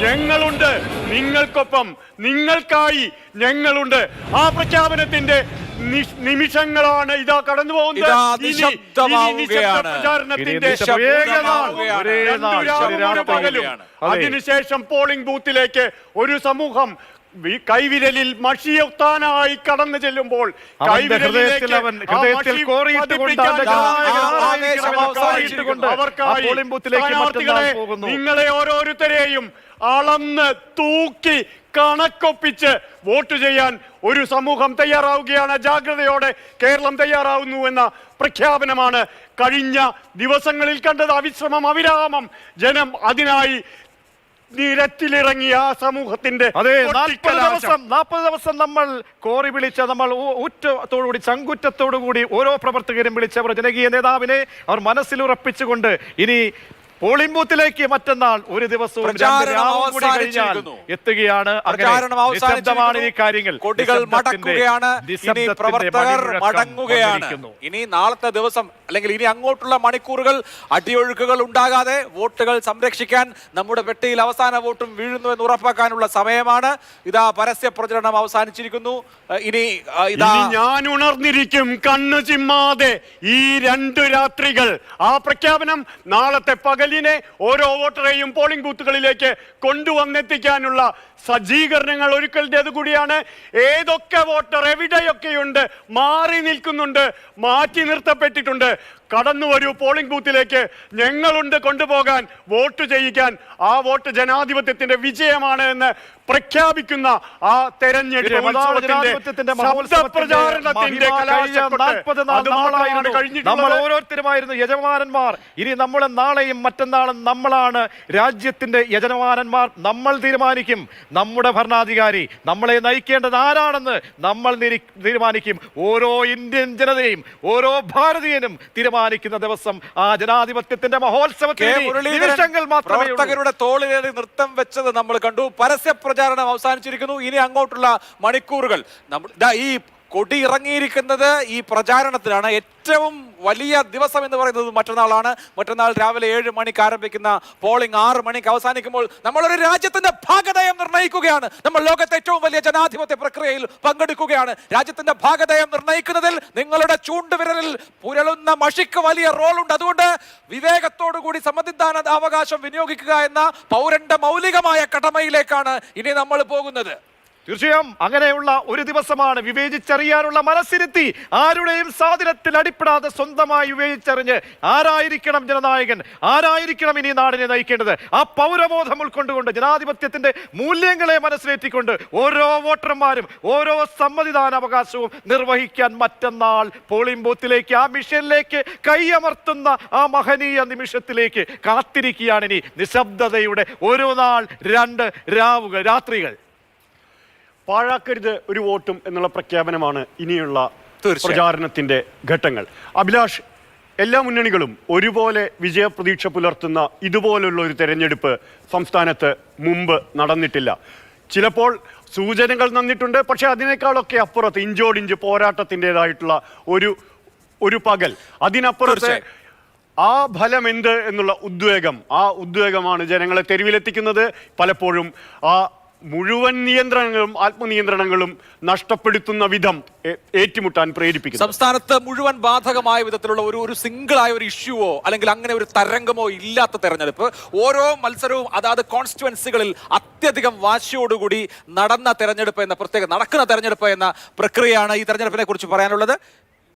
ഞങ്ങളുണ്ട് നിങ്ങൾക്കൊപ്പം, നിങ്ങൾക്കായി ഞങ്ങളുണ്ട്. ആ പ്രഖ്യാപനത്തിന്റെ നിമിഷങ്ങളാണ് ഇതാ കടന്നു പോകുന്നത്. അതിനുശേഷം പോളിംഗ് ബൂത്തിലേക്ക് ഒരു സമൂഹം കൈവിരലിൽ മഷിയൊത്താനായി കടന്നു ചെല്ലുമ്പോൾ നിങ്ങളെ ഓരോരുത്തരെയും അളന്ന് തൂക്കി കണക്കൊപ്പിച്ച് വോട്ട് ചെയ്യാൻ ഒരു സമൂഹം തയ്യാറാവുകയാണ്. ജാഗ്രതയോടെ കേരളം തയ്യാറാവുന്നു എന്ന പ്രഖ്യാപനമാണ് കഴിഞ്ഞ ദിവസങ്ങളിൽ കണ്ടത്. അവിശ്രമം, അവിരാമം ജനം അതിനായി നിരത്തിലിറങ്ങിയ ആ സമൂഹത്തിന്റെ 40 ദിവസം നമ്മൾ കോറി വിളിച്ച, നമ്മൾ ഊറ്റത്തോടുകൂടി ചങ്കുറ്റത്തോടുകൂടി ഓരോ പ്രവർത്തകരും വിളിച്ചവർ ജനകീയ നേതാവിനെ അവർ മനസ്സിലുറപ്പിച്ചുകൊണ്ട് ഇനി പോളിംഗ് ബൂത്തിലേക്ക് മറ്റന്നാൾ ഒരു ദിവസവും എത്തുകയാണ്. ഈ കാര്യങ്ങൾ കൊടികൾ മടക്കുകയാണ്, പ്രവർത്തകർ മടങ്ങുകയാണ്. ഇനി നാളത്തെ ദിവസം അല്ലെങ്കിൽ ഇനി അങ്ങോട്ടുള്ള മണിക്കൂറുകൾ അടിയൊഴുക്കുകൾ ഉണ്ടാകാതെ വോട്ടുകൾ സംരക്ഷിക്കാൻ നമ്മുടെ പെട്ടിയിൽ അവസാന വോട്ടും വീഴുന്നു എന്ന് ഉറപ്പാക്കാനുള്ള സമയമാണ്. ഇതാ പരസ്യ പ്രചരണം അവസാനിച്ചിരിക്കുന്നു. ഇനി ഞാൻ ഉണർന്നിരിക്കും കണ്ണു ചിമ്മാതെ ഈ 2 രാത്രികൾ. ആ പ്രഖ്യാപനം നാളത്തെ പകലിനെ ഓരോ വോട്ടറെയും പോളിംഗ് ബൂത്തുകളിലേക്ക് കൊണ്ടുവന്നെത്തിക്കാനുള്ള സജ്ജീകരണങ്ങൾ ഒരുക്കലിൻ്റെത് കൂടിയാണ്. ഏതൊക്കെ വോട്ടർ എവിടെയൊക്കെയുണ്ട്, മാറി നിൽക്കുന്നുണ്ട്, മാറ്റി നിർത്തപ്പെട്ടിട്ടുണ്ട്, കടന്നു വരൂ പോളിംഗ് ബൂത്തിലേക്ക്. ഞങ്ങളുണ്ട് കൊണ്ടുപോകാൻ, വോട്ട് ചെയ്യിക്കാൻ. ആ വോട്ട് ജനാധിപത്യത്തിന്റെ വിജയമാണ് എന്ന് പ്രഖ്യാപിക്കുന്ന ആ തെരഞ്ഞെടുപ്പ് നമ്മൾ ഓരോരുത്തരുമായിരുന്നു യജമാനന്മാർ. ഇനി നമ്മളെ നാളെയും മറ്റന്നാളും നമ്മളാണ് രാജ്യത്തിന്റെ യജമാനന്മാർ. നമ്മൾ തീരുമാനിക്കും നമ്മുടെ ഭരണാധികാരി, നമ്മളെ നയിക്കേണ്ടത് ആരാണെന്ന് നമ്മൾ തീരുമാനിക്കും. ഓരോ ഇന്ത്യൻ ജനതയും ഓരോ ഭാരതീയനും തീരുമാനിക്കുന്ന ദിവസം ആ ജനാധിപത്യത്തിന്റെ മഹോത്സവത്തിൽ പ്രവർത്തകരുടെ തോളിലേറി നൃത്തം വെച്ചത് നമ്മൾ കണ്ടു. പരസ്യ പ്രചാരണം അവസാനിച്ചിരിക്കുന്നു. ഇനി അങ്ങോട്ടുള്ള മണിക്കൂറുകൾ ഈ കൊടി ഇറങ്ങിയിരിക്കുന്നത് ഈ പ്രചാരണത്തിലാണ്. ഏറ്റവും വലിയ ദിവസം എന്ന് പറയുന്നത് മറ്റന്നാളാണ്. മറ്റന്നാൾ രാവിലെ 7 മണിക്ക് ആരംഭിക്കുന്ന പോളിംഗ് 6 മണിക്ക് അവസാനിക്കുമ്പോൾ നമ്മളൊരു രാജ്യത്തിന്റെ ഭാഗധേയം നിർണ്ണയിക്കുകയാണ്. നമ്മൾ ലോകത്തെ ഏറ്റവും വലിയ ജനാധിപത്യ പ്രക്രിയയിൽ പങ്കെടുക്കുകയാണ്. രാജ്യത്തിന്റെ ഭാഗധേയം നിർണ്ണയിക്കുന്നതിൽ നിങ്ങളുടെ ചൂണ്ടുവിരലിൽ പുരളുന്ന മഷിക്ക് വലിയ റോളുണ്ട്. അതുകൊണ്ട് വിവേകത്തോടു കൂടി സമ്മതിദാന അവകാശം വിനിയോഗിക്കുക എന്ന പൗരന്റെ മൗലികമായ കടമയിലേക്കാണ് ഇനി നമ്മൾ പോകുന്നത്. തീർച്ചയായും അങ്ങനെയുള്ള ഒരു ദിവസമാണ്. വിവേചിച്ചറിയാനുള്ള മനസ്സിരുത്തി, ആരുടെയും സ്വാധീനത്തിൽ അടിപ്പെടാതെ സ്വന്തമായി വിവേചിച്ചറിഞ്ഞ് ആരായിരിക്കണം ജനനായകൻ, ആരായിരിക്കണം ഇനി നാടിനെ നയിക്കേണ്ടത്, ആ പൗരബോധം ഉൾക്കൊണ്ടുകൊണ്ട് ജനാധിപത്യത്തിന്റെ മൂല്യങ്ങളെ മനസ്സിലേറ്റിക്കൊണ്ട് ഓരോ വോട്ടർമാരും ഓരോ സമ്മതിദാനാവകാശവും നിർവഹിക്കാൻ മറ്റന്നാൾ പോളിംഗ് ബൂത്തിലേക്ക്, ആ മിഷനിലേക്ക് കൈയമർത്തുന്ന ആ മഹനീയ നിമിഷത്തിലേക്ക് കാത്തിരിക്കുകയാണ് ഇനി നിശബ്ദതയുടെ ഒരു നാൾ 2 രാത്രികൾ. പാഴാക്കരുത് ഒരു വോട്ടും എന്നുള്ള പ്രഖ്യാപനമാണ് ഇനിയുള്ള പ്രചാരണത്തിന്റെ ഘട്ടങ്ങൾ. അഭിലാഷ്, എല്ലാ മുന്നണികളും ഒരുപോലെ വിജയപ്രതീക്ഷ പുലർത്തുന്ന ഇതുപോലുള്ള ഒരു തെരഞ്ഞെടുപ്പ് സംസ്ഥാനത്ത് മുമ്പ് നടന്നിട്ടില്ല. ചിലപ്പോൾ സൂചനകൾ നന്നിട്ടുണ്ട്, പക്ഷെ അതിനേക്കാളൊക്കെ അപ്പുറത്ത് ഇഞ്ചോടിഞ്ച് പോരാട്ടത്തിൻ്റെതായിട്ടുള്ള ഒരു പകൽ, അതിനപ്പുറത്ത് ആ ഫലം എന്ത് എന്നുള്ള ഉദ്വേഗമാണ് ജനങ്ങളെ തെരുവിലെത്തിക്കുന്നത്. പലപ്പോഴും ആ മുഴുവൻ നിയന്ത്രണങ്ങളും ആത്മനിയന്ത്രണങ്ങളും നഷ്ടപ്പെടുത്തുന്ന വിധം ഏറ്റുമുട്ടാൻ പ്രേരിപ്പിക്കും. സംസ്ഥാനത്ത് മുഴുവൻ ബാധകമായ വിധത്തിലുള്ള ഒരു സിംഗിളായ ഒരു ഇഷ്യൂവോ അല്ലെങ്കിൽ അങ്ങനെ ഒരു തരംഗമോ ഇല്ലാത്ത തെരഞ്ഞെടുപ്പ്. ഓരോ മത്സരവും അതാത് കോൺസ്റ്റിറ്റ്യുവൻസികളിൽ അത്യധികം വാശിയോടുകൂടി നടക്കുന്ന തെരഞ്ഞെടുപ്പ് എന്ന പ്രക്രിയയാണ് ഈ തെരഞ്ഞെടുപ്പിനെ കുറിച്ച് പറയാനുള്ളത്.